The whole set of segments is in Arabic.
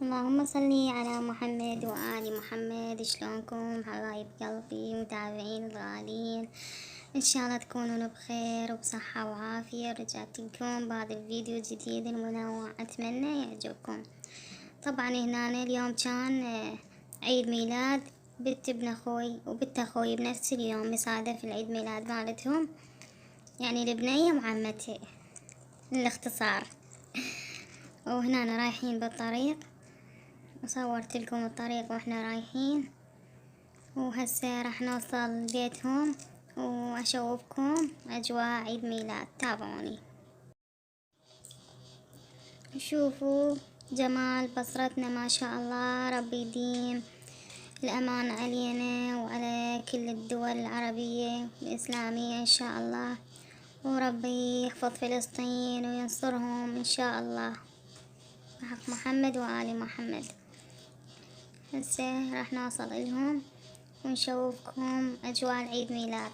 اللهم صلي على محمد وآل محمد. شلونكم حبايب قلبي متابعين الغاليين؟ ان شاء الله تكونون بخير وبصحة وعافية. رجعت لكم بهذا الفيديو الجديد المنوع، اتمنى يعجبكم. طبعا هنا اليوم كان عيد ميلاد بنت ابن اخوي وبنت اخوي بنفس اليوم، مصادف العيد ميلاد مالتهم، يعني البنية وعمتي الاختصار. وهنا رايحين بالطريق، وصورت لكم الطريق واحنا رايحين، وهسه راح نوصل بيتهم واشوفكم اجواء عيد ميلاد. تابعوني شوفوا جمال بصرتنا ما شاء الله. ربي يديم الأمان علينا وعلى كل الدول العربية الإسلامية إن شاء الله، وربي يحفظ فلسطين وينصرهم إن شاء الله بحق محمد وآل محمد. هسه راح نوصل إلهم ونشوفكم أجواء عيد ميلاد.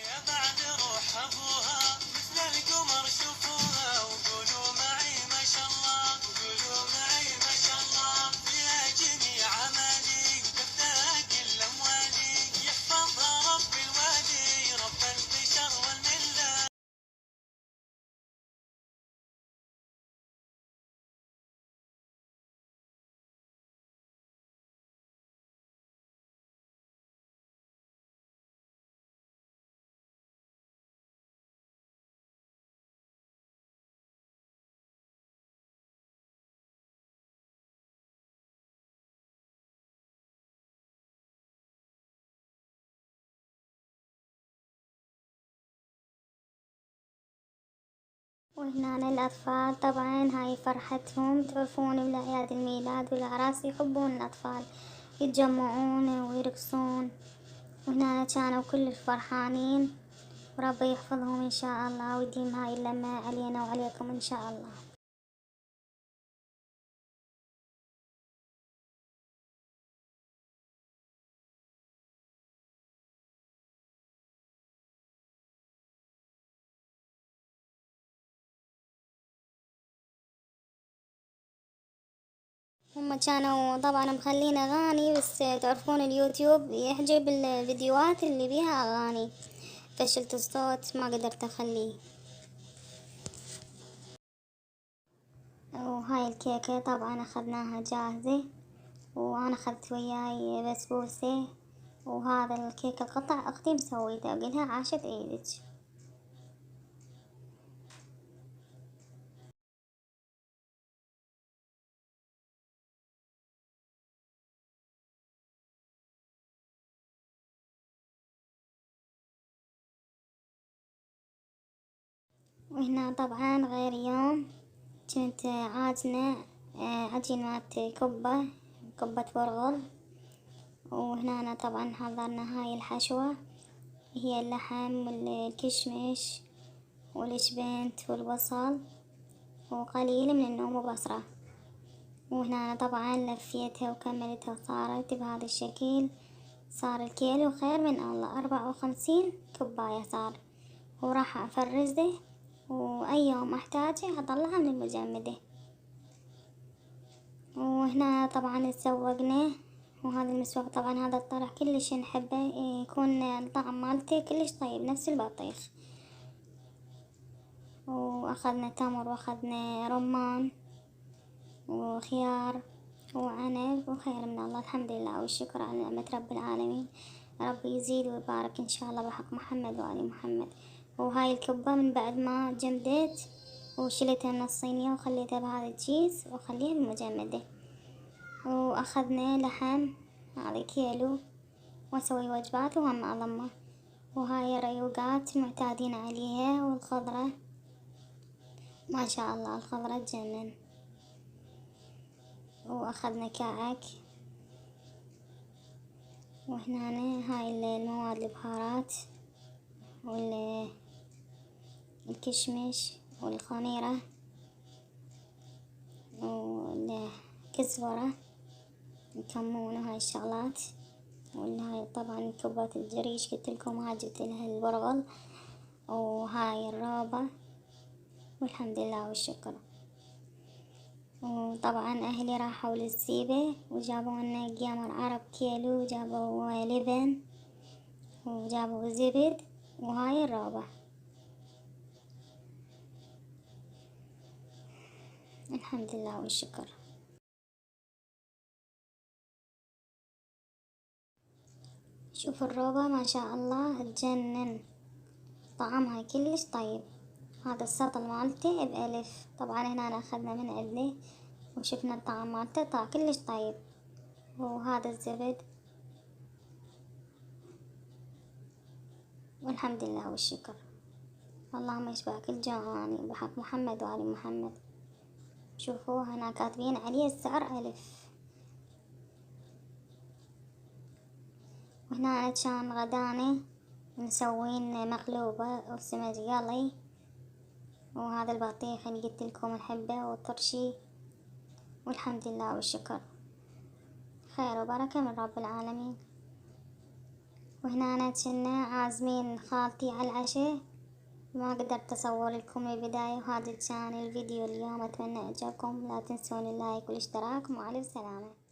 يا بعد روح ابوها مثل القمر شوفوها، وقولوا معي ما شاء الله، وقولوا معي ما شاء الله. يا جميع عملي تبدا كل اموالي، يحفظها رب الوالي رب البشر والمله. وهنا الأطفال طبعا هاي فرحتهم، تعرفون بالأعياد الميلاد والأعراس يحبون الأطفال يتجمعون ويرقصون، وهنا كانوا كلش فرحانين، وربي يحفظهم إن شاء الله ويديم هاي اللمة علينا وعليكم إن شاء الله. هم كانوا طبعا مخلين أغاني، بس تعرفون اليوتيوب يحجب الفيديوهات اللي بيها أغاني، فشلت الصوت ما قدرت أخليه. وهاي الكيكة طبعا أخذناها جاهزة، وأنا أخذت وياي بسبوسة، وهذا الكيك القطع أختي مسويته، أقولها عاشت عيدك. وهنا طبعا غير يوم كنت عاجنة عجين مالت كبة برغل، وهنا طبعا حضرنا هاي الحشوة، هي اللحم والكشمش والشبنت والبصل وقليل من النوم وبصرة. وهنا طبعا لفيتها وكملتها وصارت بهذا الشكل. صار الكيلو خير من الله، 54 كوباية صار، وراح أفرزه، وأي يوم أحتاجه أطلعه من المجمدة. وهنا طبعا تسوقنا، وهذا المسواق طبعا هذا الطرح كلش نحبه، يكون الطعم مالته كلش طيب نفس البطيخ. وأخذنا تمر وأخذنا رمان وخيار وعنب وخير من الله، الحمد لله والشكر على نعمة رب العالمين. ربي يزيد ويبارك إن شاء الله بحق محمد وآل محمد. وهاي الكبة من بعد ما جمدت وشلتها من الصينية وخليتها بهذا الكيس وخليها بالمجمدة. وأخذنا لحم هذا كيلو وأسوي وجبات وهم أضمه. وهاي ريوقات معتادين عليها، والخضرة ما شاء الله الخضرة تجنن. وأخذنا كعك، وهنا هاي المواد البهارات والكشمش والخميرة والكزبرة والكمون وهاي الشغلات. وهاي طبعا كبة الجريش قلتلكم هاي جبتلها البرغل، وهاي الرابة، والحمد لله والشكر. وطبعا أهلي راحوا للزيبة وجابوا لنا قمر عرب كيلو، وجابوا لبن وجابوا زبد، وهاي الرابة. الحمد لله والشكر. شوفوا الروبة ما شاء الله تجنن، طعمها كلش طيب. هذا السطل مالته بألف، طبعا هنا أخذنا من عندنا وشفنا الطعم مالته كلش طيب. وهذا الزبد، والحمد لله والشكر. اللهم يشبع كل جوعاني بحق محمد وآل محمد. شوفوا هنا كاتبين عليه السعر ألف. وهنا كان غداني مسوين مقلوبة وسمك قلي، وهذا البطيخ اللي قلتلكم نحبه وطرشي، والحمد لله والشكر. خير وبركة من رب العالمين. وهنا كنا عازمين خالتي على العشاء، ما قدرت أصور لكم البداية، وهذا كان الفيديو اليوم. أتمنى إعجابكم، لا تنسون اللايك والاشتراك، ومع السلامة.